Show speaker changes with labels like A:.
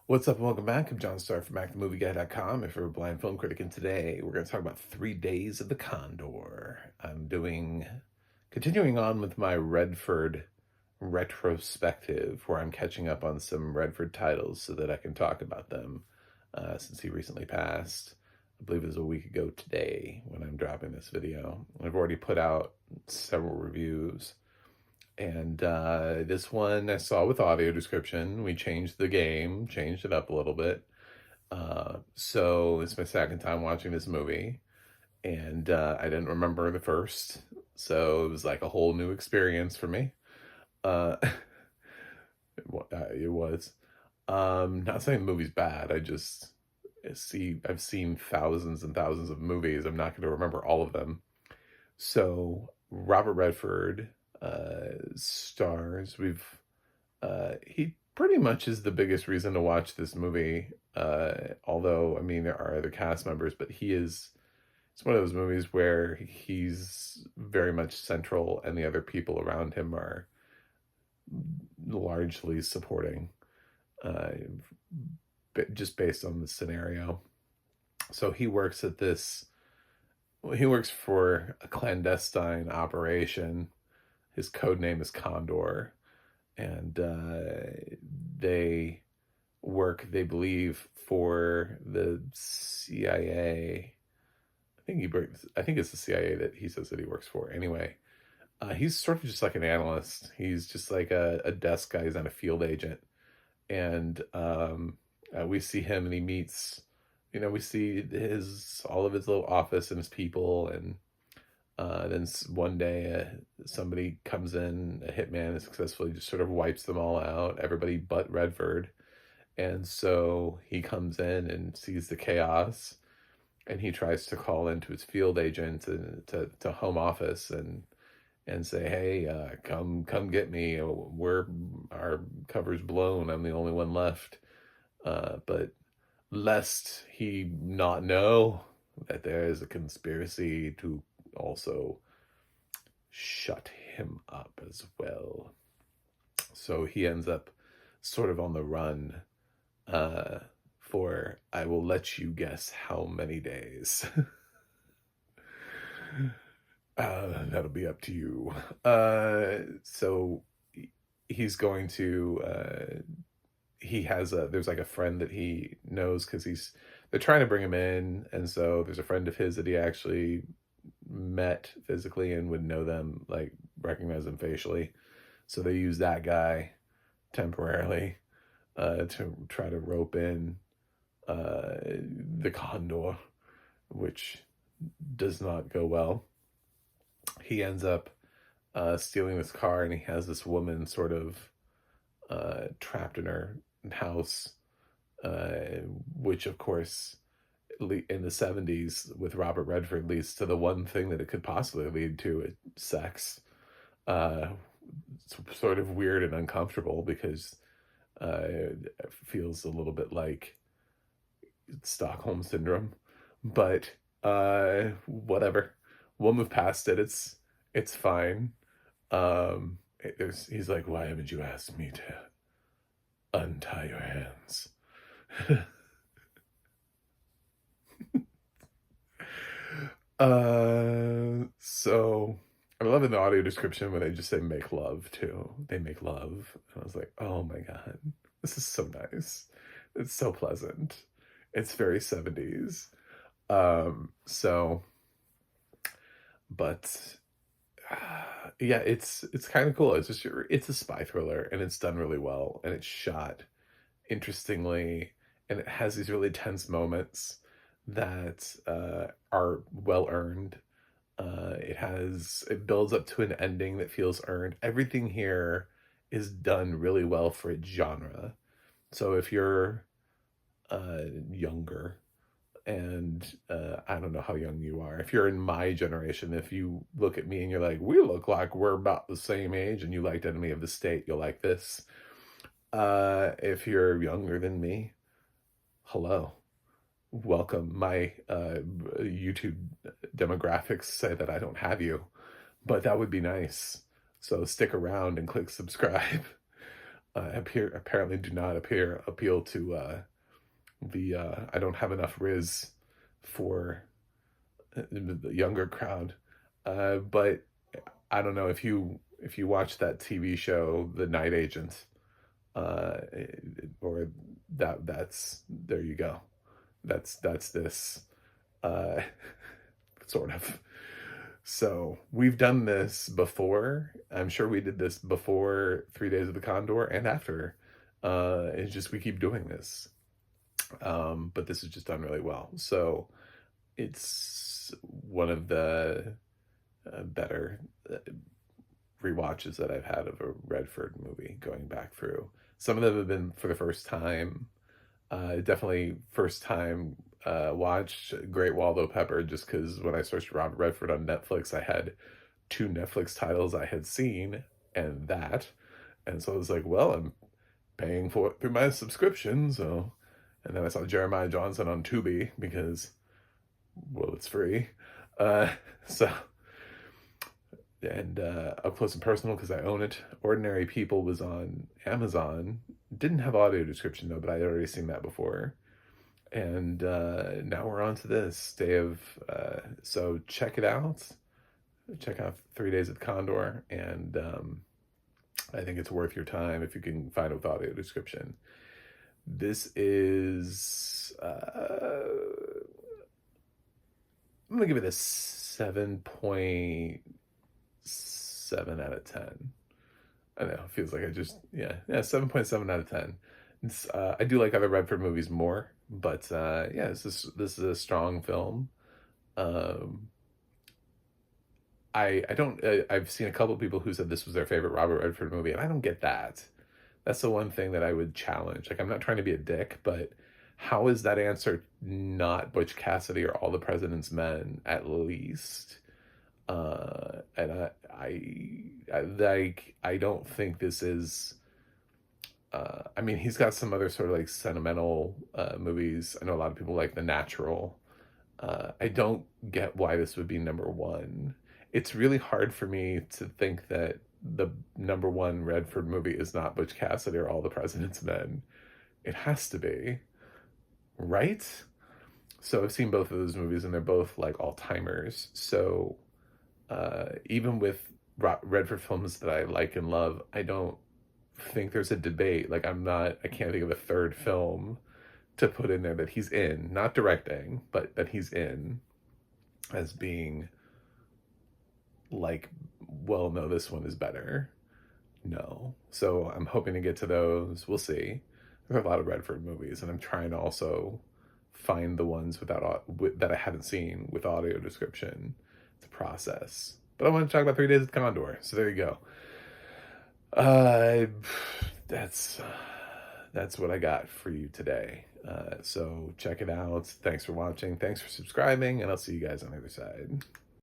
A: What's up and welcome back. I'm John Starr from MacTheMovieGuy.com. If you're a blind film critic, and today we're going to talk about 3 Days of the Condor. Continuing on with my Redford retrospective, where I'm catching up on some Redford titles so that I can talk about them since he recently passed. I believe it was a week ago today when I'm dropping this video. I've already put out several reviews. And this one I saw with audio description. We changed the game, changed it up a little bit. So it's my second time watching this movie, and I didn't remember the first, so it was like a whole new experience for me. Uh, it was. Not saying the movie's bad. I've seen thousands and thousands of movies. I'm not going to remember all of them. So Robert Redford stars. He pretty much is the biggest reason to watch this movie. Although I mean there are other cast members, but it's one of those movies where he's very much central, and the other people around him are largely supporting, uh, just based on the scenario. So he works at this. He works for a clandestine operation. His code name is Condor, and they work, they believe, for the CIA. I think it's the CIA that he says that he works for. Anyway, he's sort of just like an analyst. He's just like a desk guy. He's not a field agent, and we see him, and he meets. We see all of his little office and his people, and then one day somebody comes in, a hitman, and successfully just sort of wipes them all out, everybody but Redford. And so he comes in and sees the chaos, and he tries to call into his field agent and to home office and say, hey, come get me. Our cover's blown. I'm the only one left. But lest he not know that there is a conspiracy to also shut him up as well. So he ends up sort of on the run for, I will let you guess how many days. That'll be up to you. So he's going to, there's like a friend that he knows, because they're trying to bring him in. And so there's a friend of his that he actually met physically and would know them, like recognize them facially. So they use that guy temporarily to try to rope in the Condor, which does not go well. He ends up stealing this car, and he has this woman sort of trapped in her house, which of course in the 70s with Robert Redford leads to the one thing that it could possibly lead to: sex. It's sort of weird and uncomfortable, because it feels a little bit like Stockholm syndrome, but whatever. We'll move past it. It's fine. He's like, why haven't you asked me to untie your hands? So I love in the audio description when they just say make love too. They make love. And I was like, oh my God, this is so nice. It's so pleasant. It's very 70s. So, but yeah, it's kind of cool. It's a spy thriller, and it's done really well, and it's shot interestingly, and it has these really tense moments that are well earned. It builds up to an ending that feels earned. Everything here is done really well for its genre. So if you're younger, and I don't know how young you are. If you're in my generation, if you look at me and you're like, we look like we're about the same age, and you liked Enemy of the State, you'll like this. If you're younger than me, hello, welcome. My YouTube demographics say that I don't have you, but that would be nice. So stick around and click subscribe. apparently do not appeal to the I don't have enough Riz for the younger crowd. But I don't know if you watch that TV show, The Night Agent, uh, or that's there you go. That's this uh, sort of. So we've done this before. I'm sure we did this before 3 Days of the Condor and after. It's just we keep doing this. But this is just done really well. So it's one of the better rewatches that I've had of a Redford movie going back through. Some of them have been for the first time. Definitely first time watch Great Waldo Pepper, just because when I searched Robert Redford on Netflix, I had two Netflix titles I had seen and that. And so I was like, well, I'm paying for it through my subscription. So, and then I saw Jeremiah Johnson on Tubi because, well, it's free. Uh, so, and Up Close and Personal because I own it. Ordinary People was on Amazon. Didn't have audio description though, but I had already seen that before. And now we're on to this day of, so check it out. Check out 3 Days of the Condor, and I think it's worth your time if you can find it with audio description. This is, I'm gonna give it a 7.7 out of 10. I know, it feels like I just, yeah, 7.7 out of 10. It's, I do like other Redford movies more, but yeah, this is a strong film. I don't, I've seen a couple of people who said this was their favorite Robert Redford movie, and I don't get that. That's the one thing that I would challenge. Like, I'm not trying to be a dick, but how is that answer not Butch Cassidy or All the President's Men at least? And I don't think this is. I mean, he's got some other sort of like sentimental movies. I know a lot of people like The Natural. I don't get why this would be number one. It's really hard for me to think that the number one Redford movie is not Butch Cassidy or All the President's Men. It has to be, right? So I've seen both of those movies, and they're both like all-timers. So even with Redford films that I like and love, I don't think there's a debate. Like, I can't think of a third film to put in there that he's in, not directing, but that he's in as being like, well, no, this one is better. No. So I'm hoping to get to those. We'll see. There are a lot of Redford movies, and I'm trying to also find the ones that I haven't seen with audio description to process. But I want to talk about 3 Days of the Condor. So there you go. That's what I got for you today. So check it out. Thanks for watching. Thanks for subscribing, and I'll see you guys on the other side.